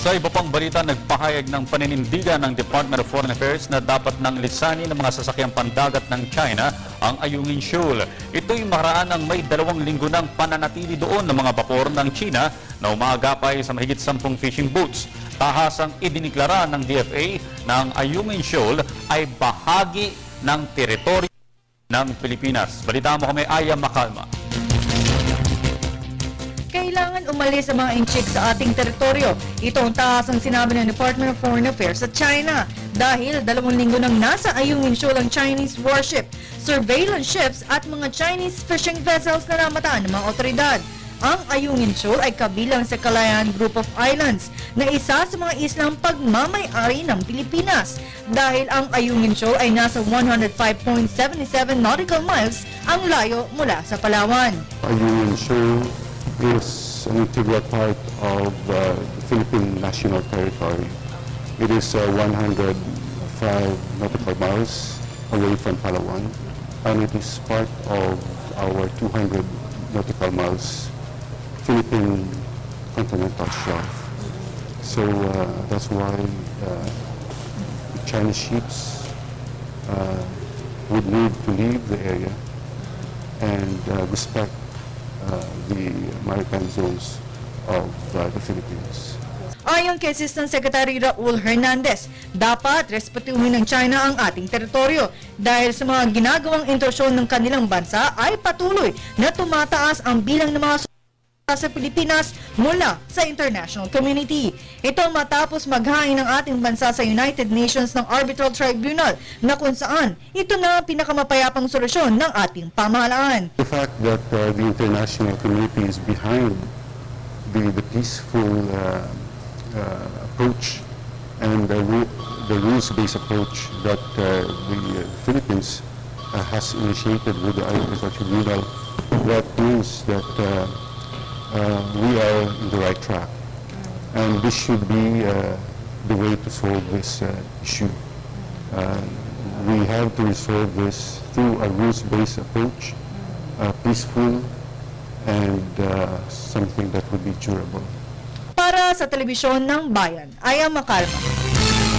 Sa iba pang balita, nagpahayag ng paninindigan ng Department of Foreign Affairs na dapat nang lisanin ng mga sasakyang pandagat ng China ang Ayungin Shoal. Ito'y makaraan ng may 2 linggo ng pananatili doon ng mga bapor ng China na umaagapay sa mahigit 10 fishing boats. Tahasang idiniklara ng DFA na ang Ayungin Shoal ay bahagi ng teritoryo ng Pilipinas. Balita mo kami, Aya Macalma. Kailangan umalis ang mga inchik sa ating teritoryo. Ito ang tahasang sinabi ng Department of Foreign Affairs sa China. Dahil 2 linggo nang nasa Ayungin Shoal ang Chinese warship, surveillance ships at mga Chinese fishing vessels na namataan ng mga otoridad. Ang Ayungin Shoal ay kabilang sa Kalayaan Group of Islands na isa sa mga islang pagmamay-ari ng Pilipinas. Dahil ang Ayungin Shoal ay nasa 105.77 nautical miles ang layo mula sa Palawan. Ayungin Shoal is an integral part of the Philippine national territory. It is 105 nautical miles away from Palawan, and it is part of our 200 nautical miles Philippine continental shelf. So that's why Chinese ships would need to leave the area and respect the maritime zones of the Philippines. Ayon kay Assistant Secretary Raul Hernandez, dapat respetuhin ng China ang ating teritoryo dahil sa mga ginagawang intrusyon ng kanilang bansa ay patuloy na tumataas ang bilang ng mga sa Pilipinas mula sa international community. Ito matapos maghain ng ating bansa sa United Nations ng Arbitral Tribunal na kung saan ito na ang pinakamapayapang solusyon ng ating pamahalaan. The fact that the international community is behind the peaceful approach and the rules-based approach that the Philippines has initiated with the Arbitral Tribunal, that means that we are in the right track, and this should be the way to solve this issue. We have to resolve this through a rules-based approach, peaceful, and something that would be durable. Para sa Telebisyon ng Bayan, Aya Macalma.